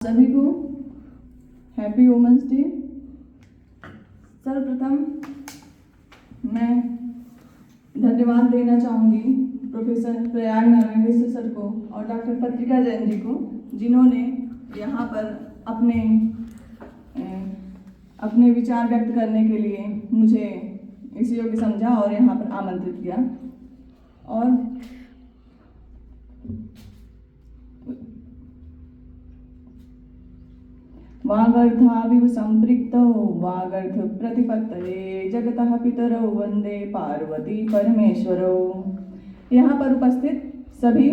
सभी को happy women's day. सर्वप्रथम मैं धन्यवाद देना चाहूँगी प्रोफेसर प्रयाग नारायण मिश्र सर को और डॉक्टर पत्रिका जैन जी को, जिन्होंने यहाँ पर अपने विचार व्यक्त करने के लिए मुझे इस योग्य समझा और यहाँ पर आमंत्रित किया। और वागर्थाविव संपृक्तौ वागर्थ प्रतिपत्तये जगतः पितरौ वंदे पार्वती परमेश्वरौ। यहाँ पर उपस्थित सभी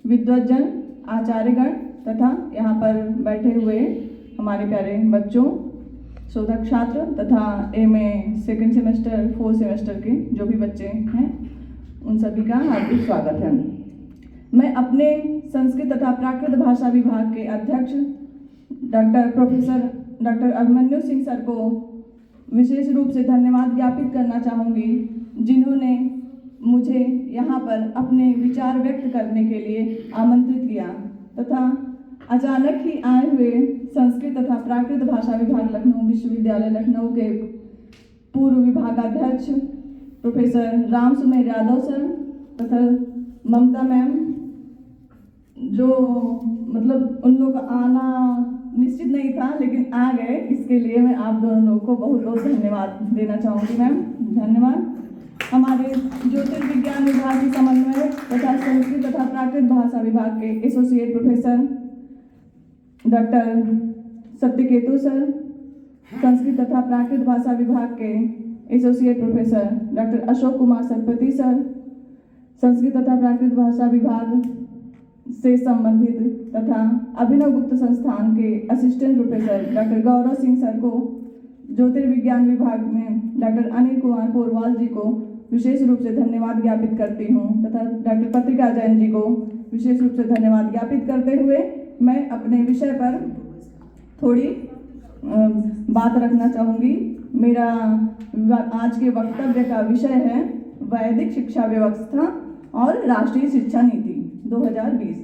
विद्वज्जन, आचार्यगण तथा यहाँ पर बैठे हुए हमारे प्यारे बच्चों, शोधक छात्र तथा MA second semester, fourth semester के जो भी बच्चे हैं, उन सभी का हार्दिक स्वागत है। मैं अपने संस्कृत तथा प्राकृत भाषा विभाग के अध्यक्ष डॉक्टर अभिमन्यु सिंह सर को विशेष रूप से धन्यवाद ज्ञापित करना चाहूँगी, जिन्होंने मुझे यहाँ पर अपने विचार व्यक्त करने के लिए आमंत्रित किया तथा अचानक ही आए हुए संस्कृत तथा प्राकृत भाषा विभाग लखनऊ विश्वविद्यालय लखनऊ के पूर्व विभागाध्यक्ष प्रोफेसर राम सुमेर यादव सर तथा ममता मैम, जो मतलब उन लोग का आना निश्चित नहीं था लेकिन आ गए, इसके लिए मैं आप दोनों लोग को बहुत बहुत धन्यवाद देना चाहूँगी। मैम धन्यवाद। हमारे ज्योतिर्विज्ञान विभाग की समन्वयक तथा संस्कृत तथा प्राकृत भाषा विभाग के associate professor doctor Satyaketu sir, Sanskrit तथा प्राकृत भाषा विभाग के associate professor doctor Ashok Kumar Satpathy sir, Sanskrit तथा प्राकृत भाषा विभाग से संबंधित तथा अभिनव गुप्त संस्थान के assistant professor doctor Gaurav Singh sir को, ज्योतिर्विज्ञान विभाग में डॉक्टर अनिल कुमार पोरवाल जी को विशेष रूप से धन्यवाद ज्ञापित करती हूँ तथा डॉक्टर पत्रिका जैन जी को विशेष रूप से धन्यवाद ज्ञापित करते हुए मैं अपने विषय पर थोड़ी बात रखना चाहूँगी। मेरा आज के वक्तव्य का विषय है वैदिक शिक्षा व्यवस्था और राष्ट्रीय शिक्षा नीति 2020।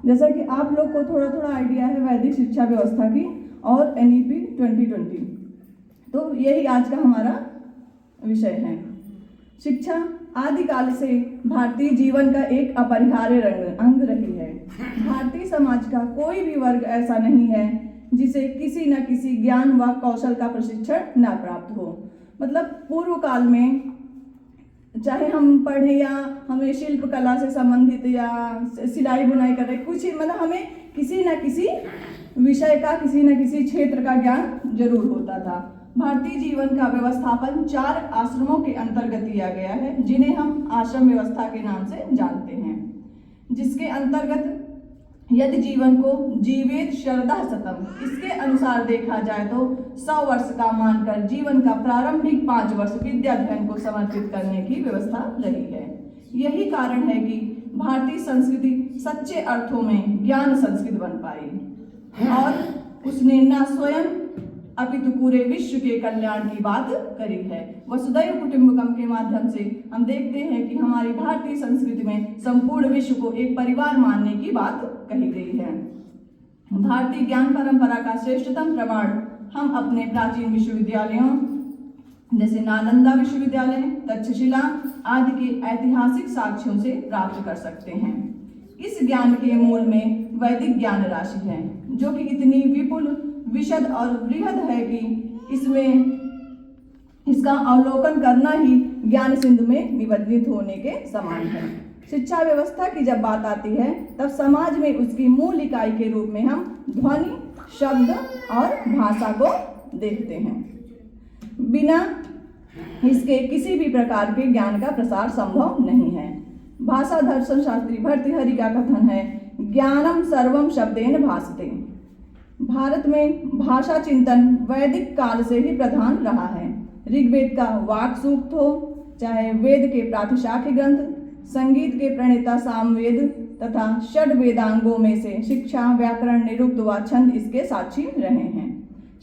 जैसा कि आप लोग को थोड़ा थोड़ा आइडिया है वैदिक शिक्षा व्यवस्था की और NEP 2020, तो यही आज का हमारा विषय है। शिक्षा आदिकाल से भारतीय जीवन का एक अपरिहार्य अंग रही है। भारतीय समाज का कोई भी वर्ग ऐसा नहीं है जिसे किसी न किसी ज्ञान व कौशल का प्रशिक्षण न प्राप्त हो। मतलब पूर्व काल में चाहे हम पढ़े या हमें शिल्प कला से संबंधित या सिलाई बुनाई कर रहे, कुछ मतलब हमें किसी न किसी विषय का, किसी न किसी क्षेत्र का ज्ञान जरूर होता था। भारतीय जीवन का व्यवस्थापन 4 आश्रमों के अंतर्गत किया गया है, जिन्हें हम आश्रम व्यवस्था के नाम से जानते हैं, जिसके अंतर्गत यदि जीवन को जीवेत शरदा शतम, इसके अनुसार देखा जाए तो 100 वर्ष का मानकर जीवन का प्रारंभिक 5 वर्ष विद्याध्ययन को समर्पित करने की व्यवस्था रही है। यही कारण है कि भारतीय संस्कृति सच्चे अर्थों में ज्ञान संस्कृति बन पाई और उसने न स्वयं अपितु पूरे विश्व के कल्याण की बात करी है। वसुधैव कुटुंबकम के माध्यम से हम देखते हैं कि हमारी भारतीय संस्कृति में संपूर्ण विश्व को एक परिवार मानने की बात कही गई है। भारतीय ज्ञान परंपरा का श्रेष्ठतम प्रमाण हम अपने प्राचीन विश्वविद्यालयों जैसे नालंदा विश्वविद्यालय, तक्षशिला आदि के ऐतिहासिक साक्ष्यों से प्राप्त कर सकते हैं। इस ज्ञान के मूल में वैदिक ज्ञान राशि है, जो कि इतनी विपुल, विशद और बृहद है कि इसका अवलोकन करना ही ज्ञान सिंधु में निबंधित होने के समान है। शिक्षा व्यवस्था की जब बात आती है तब समाज में उसकी मूल इकाई के रूप में हम ध्वनि, शब्द और भाषा को देखते हैं। बिना इसके किसी भी प्रकार के ज्ञान का प्रसार संभव नहीं है। भाषा दर्शन शास्त्री भर्तृहरि का कथन है, ज्ञानम सर्वम शब्देन भासते। भारत में भाषा चिंतन वैदिक काल से ही प्रधान रहा है। ऋग्वेद का वाक सूक्त हो, चाहे वेद के प्रातिशाख्य ग्रंथ, संगीत के प्रणेता सामवेद तथा षड वेदांगों में से शिक्षा, व्याकरण, निरुक्त व छंद इसके साक्षी रहे हैं।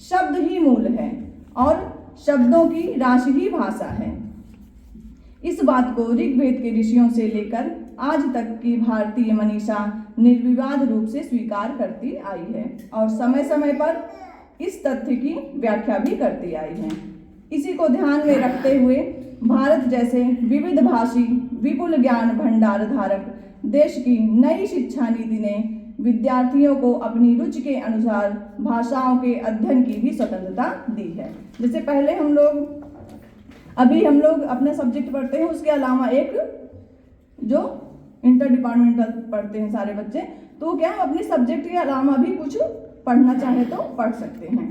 शब्द ही मूल है और शब्दों की राशि ही भाषा है। इस बात को ऋग्वेद के ऋषियों से लेकर आज तक की भारतीय मनीषा निर्विवाद रूप से स्वीकार करती आई है और समय समय पर इस तथ्य की व्याख्या भी करती आई है। इसी को ध्यान में रखते हुए भारत जैसे विविध भाषी विपुल ज्ञान भंडार धारक देश की नई शिक्षा नीति ने विद्यार्थियों को अपनी रुचि के अनुसार भाषाओं के अध्ययन की भी स्वतंत्रता दी है। जैसे पहले हम लोग अपने सब्जेक्ट पढ़ते हैं, उसके अलावा एक जो इंटर डिपार्टमेंटल पढ़ते हैं सारे बच्चे, तो क्या हम अपने सब्जेक्ट के अलावा भी कुछ पढ़ना चाहे तो पढ़ सकते हैं।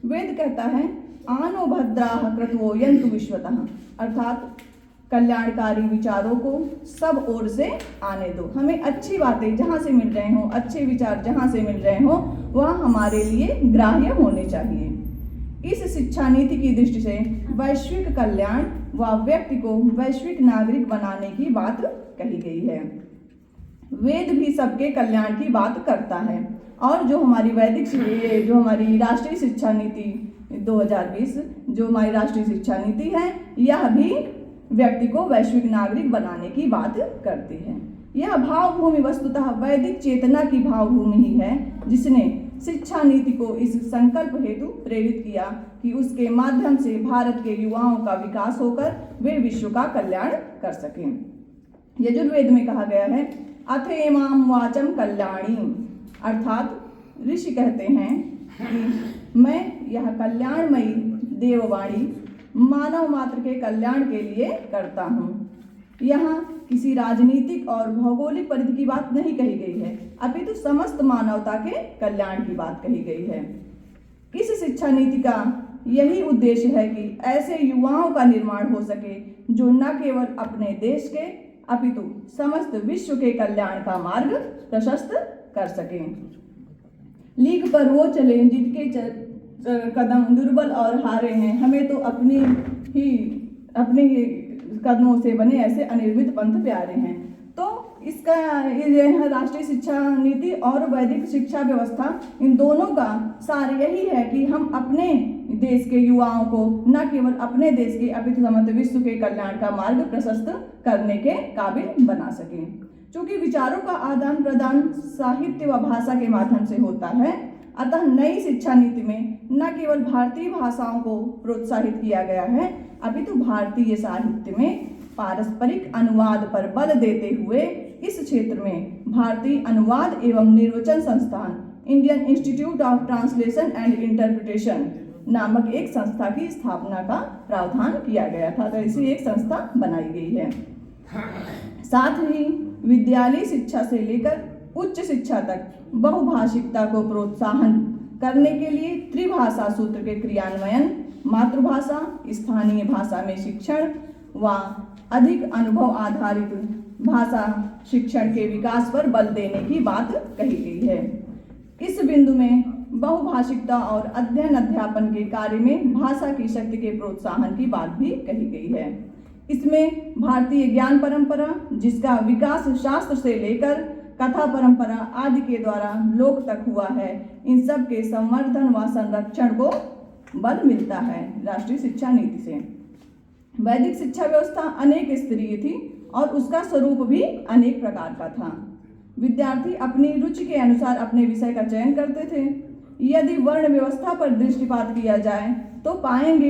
वेद कहता है आनो भद्राः क्रतवो यन्तु विश्वतः, अर्थात कल्याणकारी विचारों को सब ओर से आने दो। हमें अच्छी बातें जहाँ से मिल रहे हों, अच्छे विचार जहाँ से मिल रहे हों, वह हमारे लिए ग्राह्य होने चाहिए। इस शिक्षा नीति की दृष्टि से वैश्विक कल्याण व व्यक्ति को वैश्विक नागरिक बनाने की बात कही गई है। वेद भी सबके कल्याण की बात करता है और जो हमारी राष्ट्रीय शिक्षा नीति 2020 जो हमारी राष्ट्रीय शिक्षा नीति है, यह भी व्यक्ति को वैश्विक नागरिक बनाने की बात करती है। यह भावभूमि वस्तुतः वैदिक चेतना की भावभूमि ही है, जिसने शिक्षा नीति को इस संकल्प हेतु प्रेरित किया कि उसके माध्यम से भारत के युवाओं का विकास होकर वे विश्व का कल्याण कर सकें। यजुर्वेद में कहा गया है अथेमाम वाचम कल्याणी, अर्थात ऋषि कहते हैं कि मैं यह कल्याणमयी देववाणी मानव मात्र के कल्याण के लिए करता हूँ। यहाँ किसी राजनीतिक और भौगोलिक परिधि की बात नहीं कही गई है, अपितु समस्त मानवता के कल्याण की बात कही गई है। इस शिक्षा नीति का यही उद्देश्य है कि ऐसे युवाओं का निर्माण हो सके जो न केवल अपने देश के अपितु समस्त विश्व के कल्याण का मार्ग प्रशस्त कर सकें। लीग पर वो चले जिनके कदम दुर्बल और हारे हैं, हमें तो अपने कदमों से बने ऐसे अनिर्मित पंथ प्यारे हैं। तो इसका यह राष्ट्रीय शिक्षा नीति और वैदिक शिक्षा व्यवस्था, इन दोनों का सार यही है कि हम अपने देश के युवाओं को न केवल अपने देश के अपितु समस्त विश्व के कल्याण का मार्ग प्रशस्त करने के काबिल बना सकें। चूंकि विचारों का आदान प्रदान साहित्य व भाषा के माध्यम से होता है, अतः नई शिक्षा नीति में न केवल भारतीय भाषाओं को प्रोत्साहित किया गया है, अपितु भारतीय साहित्य में पारस्परिक अनुवाद पर बल देते हुए इस क्षेत्र में भारतीय अनुवाद एवं निर्वचन संस्थान Indian institute of translation and interpretation नामक एक संस्था की स्थापना का प्रावधान किया गया था। तो ऐसी एक संस्था बनाई गई है। साथ ही विद्यालय शिक्षा से लेकर उच्च शिक्षा तक बहुभाषिकता को प्रोत्साहन करने के लिए त्रिभाषा सूत्र के क्रियान्वयन, मातृभाषा, स्थानीय भाषा में शिक्षण व अधिक अनुभव आधारित भाषा शिक्षण के विकास पर बल देने की बात कही गई है। इस बिंदु में बहुभाषिकता और अध्ययन अध्यापन के कार्य में भाषा की शक्ति के प्रोत्साहन की बात भी कही गई है। इसमें भारतीय ज्ञान परंपरा, जिसका विकास शास्त्र से लेकर कथा परंपरा आदि के द्वारा लोक तक हुआ है, इन सब के संवर्धन व संरक्षण को बल मिलता है राष्ट्रीय शिक्षा नीति से। वैदिक शिक्षा व्यवस्था अनेक स्तरीय थी और उसका स्वरूप भी अनेक प्रकार का था। विद्यार्थी अपनी रुचि के अनुसार अपने विषय का चयन करते थे। यदि वर्ण व्यवस्था पर दृष्टिपात किया जाए तो पाएंगे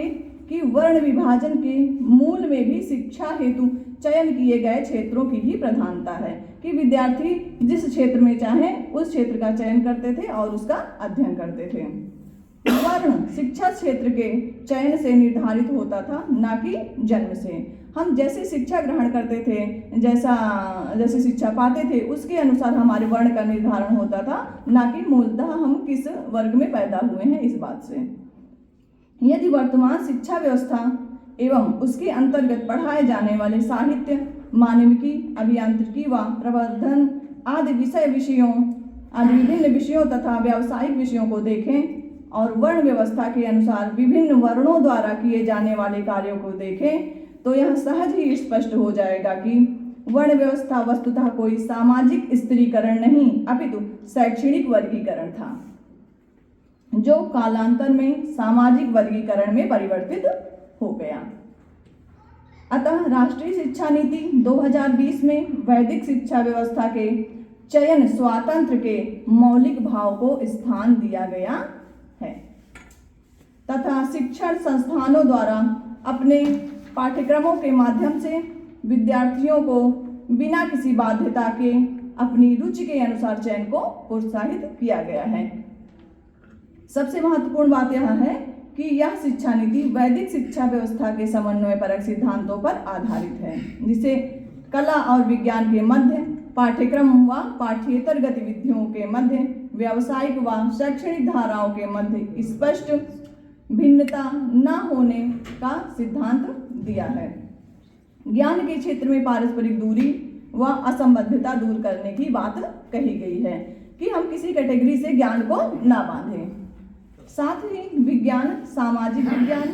कि वर्ण विभाजन के मूल में भी शिक्षा हेतु चयन किए गए क्षेत्रों की ही प्रधानता है कि विद्यार्थी जिस क्षेत्र में चाहें उस क्षेत्र का चयन करते थे और उसका अध्ययन करते थे। वर्ण शिक्षा क्षेत्र के चयन से निर्धारित होता था, न कि जन्म से। हम जैसे शिक्षा ग्रहण करते थे, जैसे शिक्षा पाते थे, उसके अनुसार हमारे वर्ण का निर्धारण होता था, न कि मूलतः हम किस वर्ग में पैदा हुए हैं इस बात से। यदि वर्तमान शिक्षा व्यवस्था एवं उसके अंतर्गत पढ़ाए जाने वाले साहित्य, मानविकी, अभियांत्रिकी व प्रबंधन आदि विभिन्न विषयों तथा व्यावसायिक विषयों को देखें और वर्ण व्यवस्था के अनुसार विभिन्न वर्णों द्वारा किए जाने वाले कार्यों को देखें, तो यह सहज ही स्पष्ट हो जाएगा कि वर्ण व्यवस्था वस्तुतः कोई सामाजिक स्त्रीकरण नहीं, अपितु शैक्षणिक वर्गीकरण था, जो कालांतर में सामाजिक वर्गीकरण में परिवर्तित हो गया। अतः राष्ट्रीय शिक्षा नीति 2020 में वैदिक शिक्षा व्यवस्था के चयन स्वातंत्र के मौलिक भाव को स्थान दिया गया है तथा शिक्षण संस्थानों द्वारा अपने पाठ्यक्रमों के माध्यम से विद्यार्थियों को बिना किसी बाध्यता के अपनी रुचि के अनुसार चयन को प्रोत्साहित किया गया है। सबसे महत्वपूर्ण बात यह है कि यह शिक्षा नीति वैदिक शिक्षा व्यवस्था के समन्वयपरक सिद्धांतों पर आधारित है, जिसे कला और विज्ञान के मध्य, पाठ्यक्रम व पाठ्येतर गतिविधियों के मध्य, व्यावसायिक व शैक्षणिक धाराओं के मध्य स्पष्ट भिन्नता न होने का सिद्धांत दिया है। ज्ञान के क्षेत्र में पारस्परिक दूरी व असंबद्धता दूर करने की बात कही गई है कि हम किसी कैटेगरी से ज्ञान को ना बांधें। साथ ही विज्ञान, सामाजिक विज्ञान,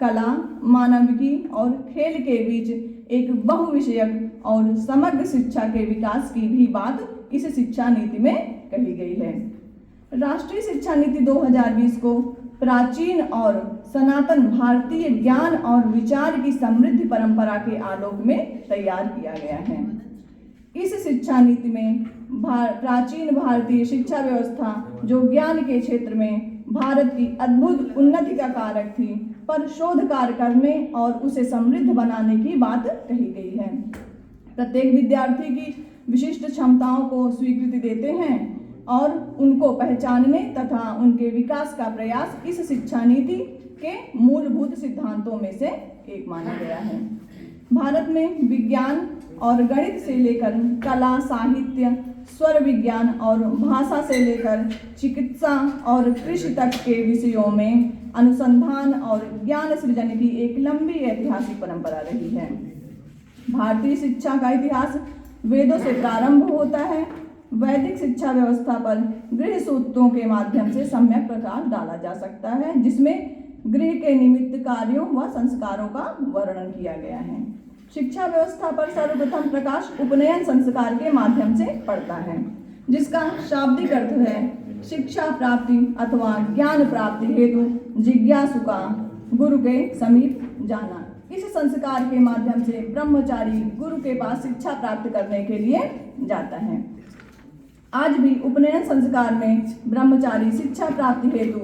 कला, मानविकी और खेल के बीच एक बहुविषयक और समग्र शिक्षा के विकास की भी बात इस शिक्षा नीति में कही गई है। राष्ट्रीय शिक्षा नीति 2020 को प्राचीन और सनातन भारतीय ज्ञान और विचार की समृद्ध परंपरा के आलोक में तैयार किया गया है। इस शिक्षा नीति में प्राचीन भारतीय शिक्षा व्यवस्था, जो ज्ञान के क्षेत्र में भारत की अद्भुत उन्नति का कारक थी, पर शोध कार्य करने और उसे समृद्ध बनाने की बात कही गई है। प्रत्येक विद्यार्थी की विशिष्ट क्षमताओं को स्वीकृति देते हैं और उनको पहचानने तथा उनके विकास का प्रयास इस शिक्षा नीति के मूलभूत सिद्धांतों में से एक माना गया है। भारत में विज्ञान और गणित से लेकर कला, साहित्य, स्वर विज्ञान और भाषा से लेकर चिकित्सा और कृषि तक के विषयों में अनुसंधान और ज्ञान सृजन की एक लंबी ऐतिहासिक परंपरा रही है। भारतीय शिक्षा का इतिहास वेदों से प्रारंभ होता है। वैदिक शिक्षा व्यवस्था पर गृह सूत्रों के माध्यम से सम्यक प्रकाश डाला जा सकता है, जिसमें गृह के निमित्त कार्यों व संस्कारों का वर्णन किया गया है। शिक्षा व्यवस्था पर सर्वप्रथम प्रकाश उपनयन संस्कार के माध्यम से पड़ता है, जिसका शाब्दिक अर्थ है शिक्षा प्राप्ति अथवा ज्ञान प्राप्ति हेतु जिज्ञासु का गुरु के समीप जाना। इस संस्कार के माध्यम से ब्रह्मचारी गुरु के पास शिक्षा प्राप्त करने के लिए जाता है। आज भी उपनयन संस्कार में ब्रह्मचारी शिक्षा प्राप्ति हेतु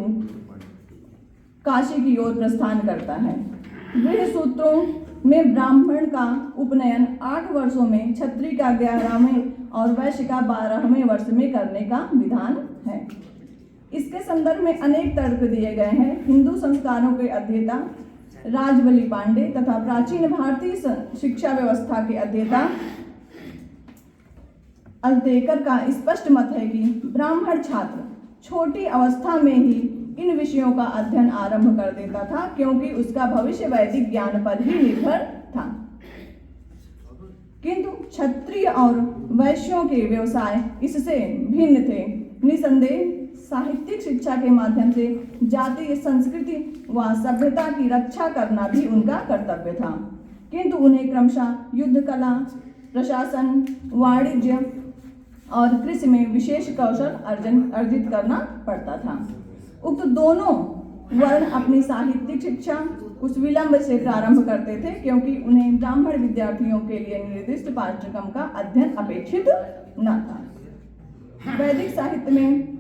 काशी की ओर प्रस्थान करता है। गृह सूत्रों में ब्राह्मण का उपनयन 8 वर्षों में, क्षत्रिय का 11वें और वैश्य का 12वें वर्ष में करने का विधान है। इसके संदर्भ में अनेक तर्क दिए गए हैं। हिंदू संस्कारों के अध्येता राजबली पांडे तथा प्राचीन भारतीय शिक्षा व्यवस्था के अध्येता अल्तेकर का स्पष्ट मत है कि ब्राह्मण छात्र छोटी अवस्था में ही इन विषयों का अध्ययन आरंभ कर देता था, क्योंकि उसका भविष्य वैदिक ज्ञान पर ही निर्भर था। किंतु क्षत्रिय और वैश्यों के व्यवसाय इससे भिन्न थे। निसंदेह साहित्यिक शिक्षा के माध्यम से जातीय संस्कृति व सभ्यता की रक्षा करना भी उनका कर्तव्य था, किंतु उन्हें क्रमशः युद्ध कला, प्रशासन, वाणिज्य और कृषि में विशेष कौशल अर्जित करना पड़ता था। उक्त दोनों वर्ण अपनी साहित्यिक शिक्षा कुछ विलंब से प्रारंभ करते थे, क्योंकि उन्हें ब्राह्मण विद्यार्थियों के लिए निर्दिष्ट पाठ्यक्रम का अध्ययन अपेक्षित न था। वैदिक साहित्य में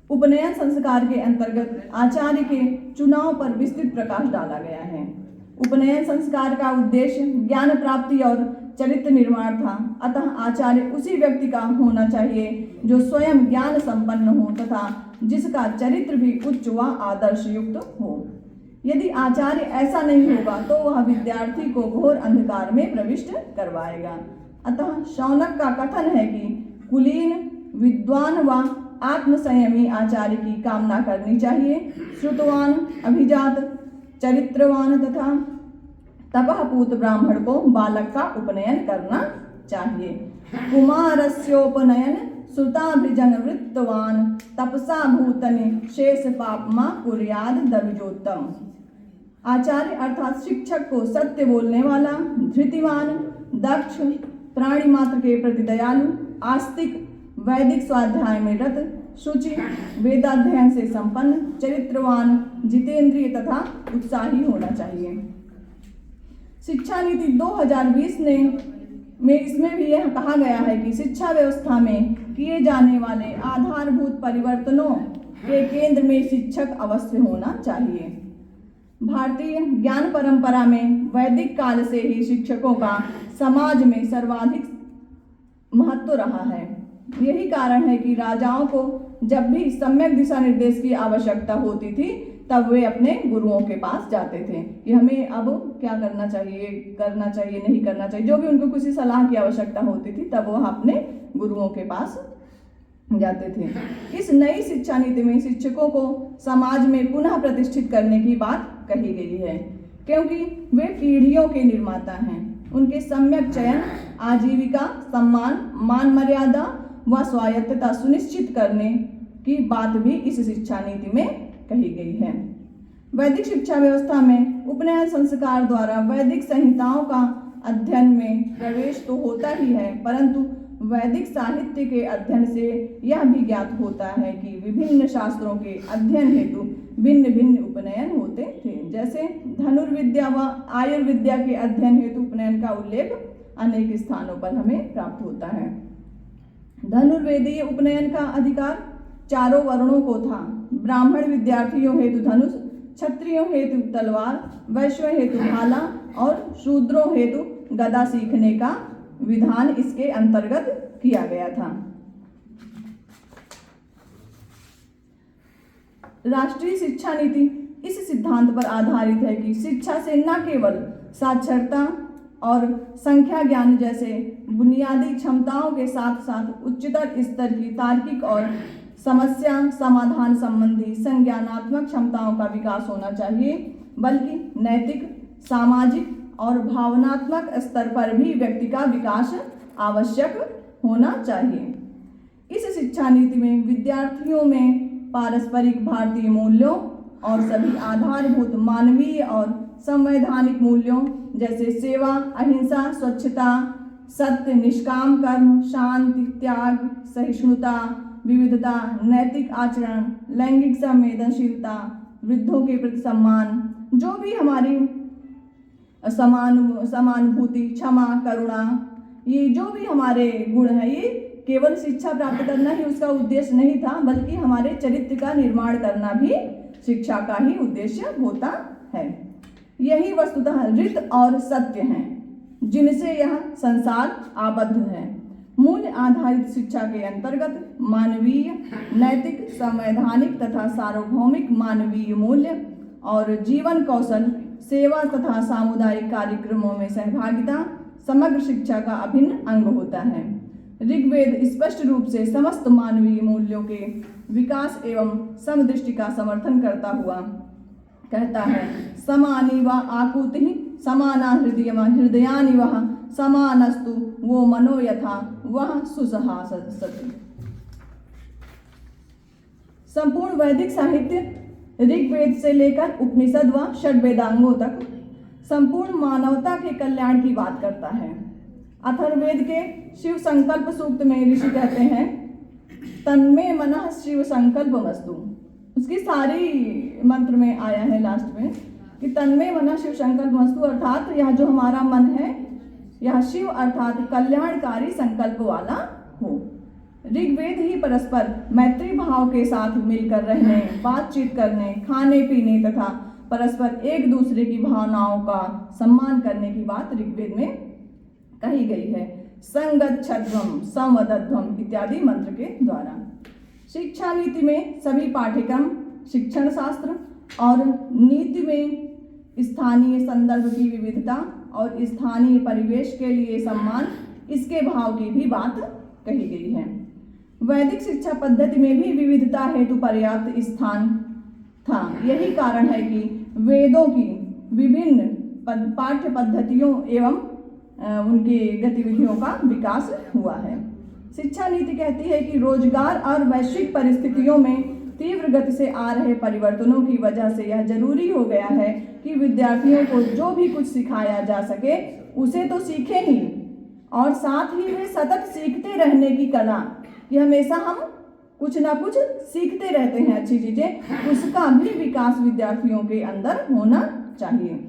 उपनयन संस्कार के अंतर्गत आचार्य के चुनाव पर विस्तृत प्रकाश डाला गया है। उपनयन संस्कार का उद्देश्य ज्ञान प्राप्ति और चरित्र निर्माण था, अतः आचार्य उसी व्यक्ति का होना चाहिए जो स्वयं ज्ञान संपन्न हो तथा जिसका चरित्र भी उच्च व आदर्श युक्त हो। यदि आचार्य ऐसा नहीं होगा तो वह विद्यार्थी को घोर अंधकार में प्रविष्ट करवाएगा। अतः शौनक का कथन है कि कुलीन, विद्वान व आत्मसंयमी आचार्य की कामना करनी चाहिए। श्रुतवान, अभिजात, चरित्रवान तथा तपःपूत ब्राह्मण को बालक का उपनयन करना चाहिए। कुमारस्योपनयन श्रुताभिजन वृत्तवान तपसा भूतनि शेष पापमा कुर्याद दविजोत्तम। आचार्य अर्थात शिक्षक को सत्य बोलने वाला, धृतिवान, दक्ष, प्राणी मात्र के प्रति दयालु, आस्तिक, वैदिक स्वाध्याय में रत, शुचि, वेदाध्ययन से संपन्न, चरित्रवान, जितेंद्रिय तथा उत्साही होना चाहिए। शिक्षा नीति 2020 में इसमें भी यह कहा गया है कि शिक्षा व्यवस्था में किए जाने वाले आधारभूत परिवर्तनों के केंद्र में शिक्षक अवश्य होना चाहिए। भारतीय ज्ञान परंपरा में वैदिक काल से ही शिक्षकों का समाज में सर्वाधिक महत्व रहा है। यही कारण है कि राजाओं को जब भी सम्यक दिशा निर्देश की आवश्यकता होती थी तब वे अपने गुरुओं के पास जाते थे कि हमें अब क्या करना चाहिए नहीं करना चाहिए। जो भी उनको किसी सलाह की आवश्यकता होती थी तब वह अपने गुरुओं के पास जाते थे। इस नई शिक्षा नीति में शिक्षकों को समाज में पुनः प्रतिष्ठित करने की बात कही गई है, क्योंकि वे पीढ़ियों के निर्माता हैं। उनके सम्यक चयन, आजीविका, सम्मान, मान मर्यादा व स्वायत्तता सुनिश्चित करने की बात भी इस शिक्षा नीति में कही गई है। वैदिक शिक्षा व्यवस्था में उपनयन संस्कार द्वारा वैदिक संहिताओं का अध्ययन में प्रवेश तो होता ही है, परंतु वैदिक साहित्य के अध्ययन से यह भी ज्ञात होता है कि विभिन्न शास्त्रों के अध्ययन हेतु भिन्न भिन्न उपनयन होते थे। जैसे धनुर्विद्या व आयुर्विद्या के अध्ययन हेतु उपनयन का उल्लेख अनेक स्थानों पर हमें प्राप्त होता है। धनुर्वेदीय उपनयन का अधिकार चारों वर्णों को था। ब्राह्मण विद्यार्थियों हेतु धनुष, क्षत्रियों हेतु तलवार, वैश्य हेतु भाला और शूद्रों हेतु गदा सीखने का विधान इसके अंतर्गत किया गया था। राष्ट्रीय शिक्षा नीति इस सिद्धांत पर आधारित है कि शिक्षा से न केवल साक्षरता और संख्या ज्ञान जैसे बुनियादी क्षमताओं के साथ साथ उच्चतर स्तर की तार्किक और समस्या समाधान संबंधी संज्ञानात्मक क्षमताओं का विकास होना चाहिए, बल्कि नैतिक, सामाजिक और भावनात्मक स्तर पर भी व्यक्ति का विकास आवश्यक होना चाहिए। इस शिक्षा नीति में विद्यार्थियों में पारस्परिक भारतीय मूल्यों और सभी आधारभूत मानवीय और संवैधानिक मूल्यों जैसे सेवा, अहिंसा, स्वच्छता, सत्य, निष्काम कर्म, शांति, त्याग, सहिष्णुता, विविधता, नैतिक आचरण, लैंगिक संवेदनशीलता, वृद्धों के प्रति सम्मान, जो भी हमारी समानुभूति, क्षमा, करुणा, ये जो भी हमारे गुण हैं, ये केवल शिक्षा प्राप्त करना ही उसका उद्देश्य नहीं था, बल्कि हमारे चरित्र का निर्माण करना भी शिक्षा का ही उद्देश्य होता है। यही वस्तुतः ऋत और सत्य हैं जिनसे यह संसार आबद्ध है। मूल्य आधारित शिक्षा के अंतर्गत मानवीय, नैतिक, संवैधानिक तथा सार्वभौमिक मानवीय मूल्य और जीवन कौशल, सेवा तथा सामुदायिक कार्यक्रमों में सहभागिता समग्र शिक्षा का अभिन्न अंग होता है। ऋग्वेद स्पष्ट रूप से समस्त मानवीय मूल्यों के विकास एवं समदृष्टि का समर्थन करता हुआ कहता है, समानी व आकुति समाना हृदयानि वह समानस्तु वो मनो यथा वह सुसहासति। संपूर्ण वैदिक साहित्य ऋग्वेद से लेकर उपनिषद व षड्वेदांगों तक संपूर्ण मानवता के कल्याण की बात करता है। अथर्ववेद के शिव संकल्प सूक्त में ऋषि कहते हैं, तन्मे मनः शिव संकल्पमस्तु। उसकी सारी मंत्र में आया है लास्ट में कि तन्मे मनः शिव संकल्पमस्तु, अर्थात यह जो हमारा मन है यह शिव अर्थात कल्याणकारी संकल्प वाला हो। ऋग्वेद ही परस्पर मैत्री भाव के साथ मिलकर रहने, बातचीत करने, खाने पीने तथा परस्पर एक दूसरे की भावनाओं का सम्मान करने की बात ऋग्वेद में कही गई है। संगच्छध्वम संवदध्वम इत्यादि मंत्र के द्वारा शिक्षा नीति में सभी पाठ्यक्रम, शिक्षण शास्त्र और नीति में स्थानीय संदर्भ की विविधता और स्थानीय परिवेश के लिए सम्मान, इसके भाव की भी बात कही गई है। वैदिक शिक्षा पद्धति में भी विविधता हेतु पर्याप्त स्थान था। यही कारण है कि वेदों की विभिन्न पाठ्य पद्धतियों एवं उनकी गतिविधियों का विकास हुआ है। शिक्षा नीति कहती है कि रोजगार और वैश्विक परिस्थितियों में तीव्र गति से आ रहे परिवर्तनों की वजह से यह जरूरी हो गया है कि विद्यार्थियों को जो भी कुछ सिखाया जा सके उसे तो सीखें ही, और साथ ही वे सतत सीखते रहने की कला, कि हमेशा हम कुछ ना कुछ सीखते रहते हैं अच्छी चीजें, उसका भी विकास विद्यार्थियों के अंदर होना चाहिए।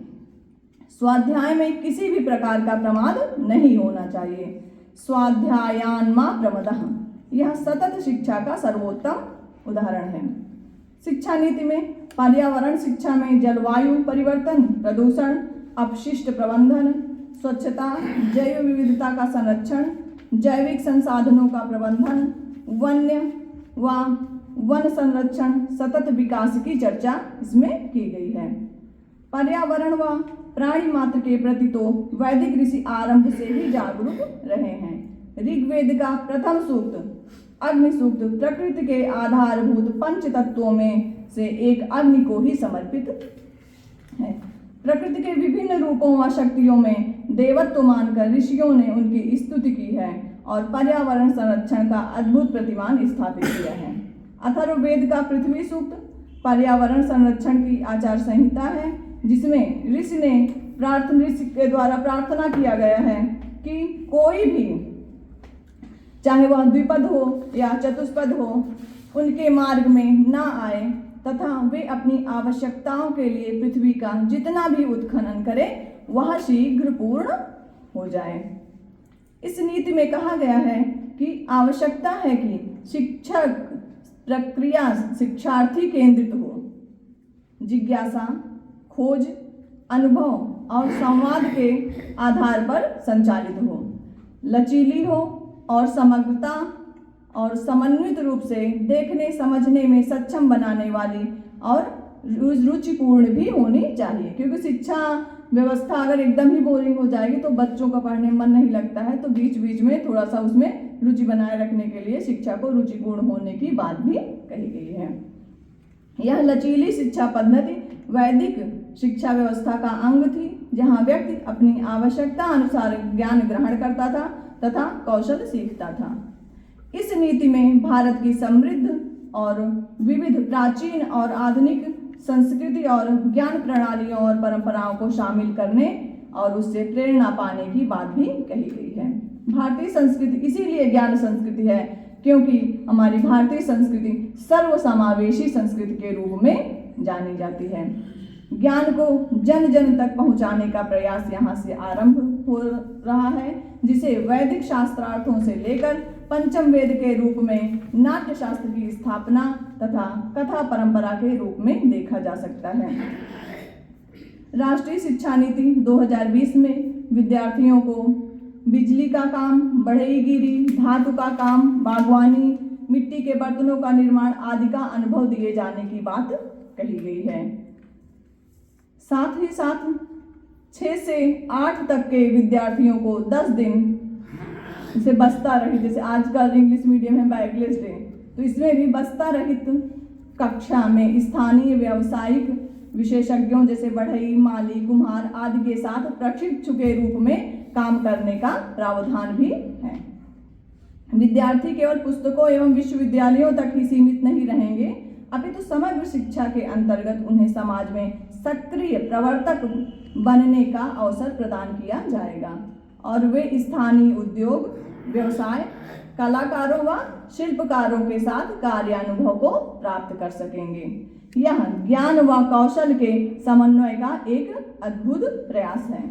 स्वाध्याय में किसी भी प्रकार का प्रमाद नहीं होना चाहिए। स्वाध्यायान्मा प्रमदः, यह सतत शिक्षा का सर्वोत्तम उदाहरण है। शिक्षा नीति में पर्यावरण शिक्षा में जलवायु परिवर्तन, प्रदूषण, अपशिष्ट प्रबंधन, स्वच्छता, जैव विविधता का संरक्षण, जैविक संसाधनों का प्रबंधन, वन संरक्षण, सतत विकास की चर्चा इसमें की गई है। पर्यावरण व प्राणी मात्र के प्रति तो वैदिक ऋषि आरंभ से ही जागरूक रहे हैं। ऋग्वेद का प्रथम सूक्त अग्नि सूक्त प्रकृति के आधारभूत पंच तत्वों में से एक अग्नि को ही समर्पित है। प्रकृति के विभिन्न रूपों व शक्तियों में देवत्व मानकर ऋषियों ने उनकी स्तुति की है और पर्यावरण संरक्षण का अद्भुत प्रतिमान स्थापित किया है। अथर्ववेद का पृथ्वी सूक्त पर्यावरण संरक्षण की आचार संहिता है, जिसमें ऋषि के द्वारा प्रार्थना किया गया है कि कोई भी, चाहे वह द्विपद हो या चतुष्पद हो, उनके मार्ग में ना आए तथा वे अपनी आवश्यकताओं के लिए पृथ्वी का जितना भी उत्खनन करें वह शीघ्र पूर्ण हो जाए। इस नीति में कहा गया है कि आवश्यकता है कि शिक्षक प्रक्रिया शिक्षार्थी केंद्रित हो, जिज्ञासा, खोज, अनुभव और संवाद के आधार पर संचालित हो, लचीली हो और समग्रता और समन्वित रूप से देखने समझने में सक्षम बनाने वाली और रुचिपूर्ण भी होनी चाहिए। क्योंकि शिक्षा व्यवस्था अगर एकदम ही बोरिंग हो जाएगी तो बच्चों का पढ़ने में मन नहीं लगता है, तो बीच बीच में थोड़ा सा उसमें रुचि बनाए रखने के लिए शिक्षा को रुचिपूर्ण होने की बात भी कही गई है। यह लचीली शिक्षा पद्धति वैदिक शिक्षा व्यवस्था का अंग थी, जहाँ व्यक्ति अपनी आवश्यकता अनुसार ज्ञान ग्रहण करता था तथा कौशल सीखता था। इस नीति में भारत की समृद्ध और विविध प्राचीन और आधुनिक संस्कृति और ज्ञान प्रणालियों और परंपराओं को शामिल करने और उससे प्रेरणा पाने की बात भी कही गई है। भारतीय संस्कृति इसीलिए ज्ञान संस्कृति है क्योंकि हमारी भारतीय संस्कृति सर्वसमावेशी संस्कृति के रूप में जानी जाती है। ज्ञान को जन जन तक पहुंचाने का प्रयास यहाँ से आरंभ हो रहा है, जिसे वैदिक शास्त्रार्थों से लेकर पंचम वेद के रूप में नाट्य शास्त्र की स्थापना तथा कथा परंपरा के रूप में देखा जा सकता है। राष्ट्रीय शिक्षा नीति 2020 में विद्यार्थियों को बिजली का काम, बढ़ईगिरी, धातु का काम, बागवानी, मिट्टी के बर्तनों का निर्माण आदि का अनुभव दिए जाने की बात कही गई है। साथ ही साथ 6 से 8 तक के विद्यार्थियों को 10 दिन जैसे बस्ता रहित, जैसे आजकल इंग्लिश मीडियम है बैगलेस डे, तो इसमें भी बस्ता रहित कक्षा में स्थानीय व्यावसायिक विशेषज्ञों जैसे बढ़ई, माली, कुम्हार आदि के साथ प्रशिक्षु के रूप में काम करने का प्रावधान भी है। विद्यार्थी केवल पुस्तकों एवं विश्वविद्यालयों तक ही सीमित नहीं रहेंगे, अपितु समग्र शिक्षा के अंतर्गत उन्हें समाज में सक्रिय प्रवर्तक बनने का अवसर प्रदान किया जाएगा और वे स्थानीय उद्योग, व्यवसाय, कलाकारों व शिल्पकारों के साथ कार्यानुभव को प्राप्त कर सकेंगे। यह ज्ञान व कौशल के समन्वय का एक अद्भुत प्रयास है।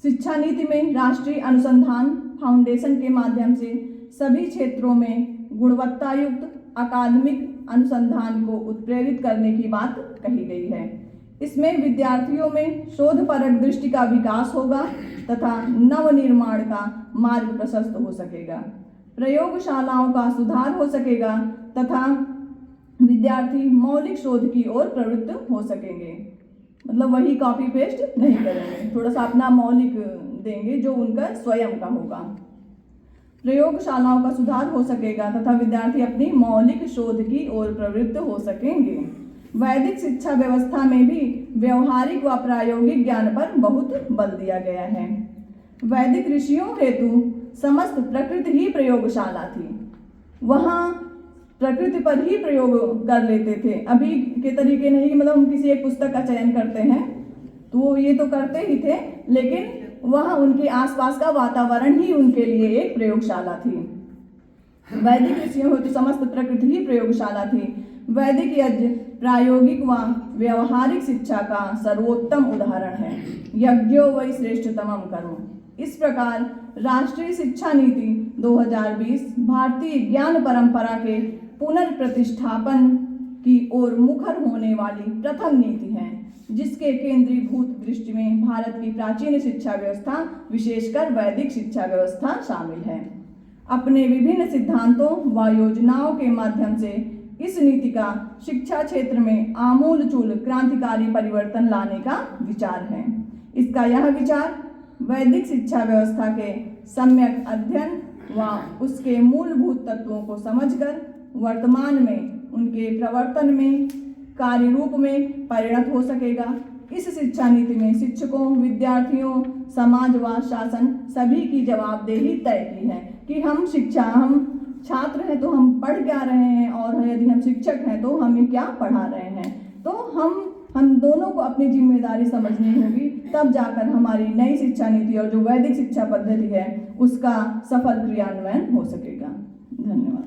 शिक्षा नीति में राष्ट्रीय अनुसंधान फाउंडेशन के माध्यम से सभी क्षेत्रों में गुणवत्तायुक्त अकादमिक अनुसंधान को उत्प्रेरित करने की बात कही गई है। इसमें विद्यार्थियों में शोधपरक दृष्टि का विकास होगा तथा नवनिर्माण का मार्ग प्रशस्त हो सकेगा, प्रयोगशालाओं का सुधार हो सकेगा तथा विद्यार्थी मौलिक शोध की ओर प्रवृत्त हो सकेंगे। मतलब वही कॉपी पेस्ट नहीं करेंगे, थोड़ा सा अपना मौलिक देंगे जो उनका स्वयं का होगा। प्रयोगशालाओं का सुधार हो सकेगा तथा विद्यार्थी अपनी मौलिक शोध की ओर प्रवृत्त हो सकेंगे। वैदिक शिक्षा व्यवस्था में भी व्यवहारिक व प्रायोगिक ज्ञान पर बहुत बल दिया गया है। वैदिक ऋषियों हेतु समस्त प्रकृति ही प्रयोगशाला थी, वहाँ प्रकृति पर ही प्रयोग कर लेते थे। अभी के तरीके नहीं, मतलब हम किसी एक पुस्तक का चयन करते हैं तो ये तो करते ही थे, लेकिन वहाँ उनके आसपास का वातावरण ही उनके लिए एक प्रयोगशाला थी। वैदिक ऋषियों हेतु समस्त प्रकृति ही प्रयोगशाला थी। वैदिक यज्ञ प्रायोगिक व व्यवहारिक शिक्षा का सर्वोत्तम उदाहरण है। यज्ञो वै श्रेष्ठतमं कर्म। इस प्रकार राष्ट्रीय शिक्षा नीति 2020 भारतीय ज्ञान परंपरा के पुनर्प्रतिष्ठापन की ओर मुखर होने वाली प्रथम नीति है, जिसके केंद्रीभूत दृष्टि में भारत की प्राचीन शिक्षा व्यवस्था, विशेषकर वैदिक शिक्षा व्यवस्था शामिल है। अपने विभिन्न सिद्धांतों व योजनाओं के माध्यम से इस नीति का शिक्षा क्षेत्र में आमूलचूल क्रांतिकारी परिवर्तन लाने का विचार है। इसका यह विचार वैदिक शिक्षा व्यवस्था के सम्यक अध्ययन व उसके मूलभूत तत्वों को समझकर वर्तमान में उनके प्रवर्तन में कार्य रूप में परिणत हो सकेगा। इस शिक्षा नीति में शिक्षकों, विद्यार्थियों, समाज व शासन सभी की जवाबदेही तय की है कि हम छात्र हैं तो हम पढ़ क्या रहे हैं, और यदि हम शिक्षक हैं तो हमें क्या पढ़ा रहे हैं। तो हम दोनों को अपनी जिम्मेदारी समझनी होगी, तब जाकर हमारी नई शिक्षा नीति और जो वैदिक शिक्षा पद्धति है उसका सफल क्रियान्वयन हो सकेगा। धन्यवाद।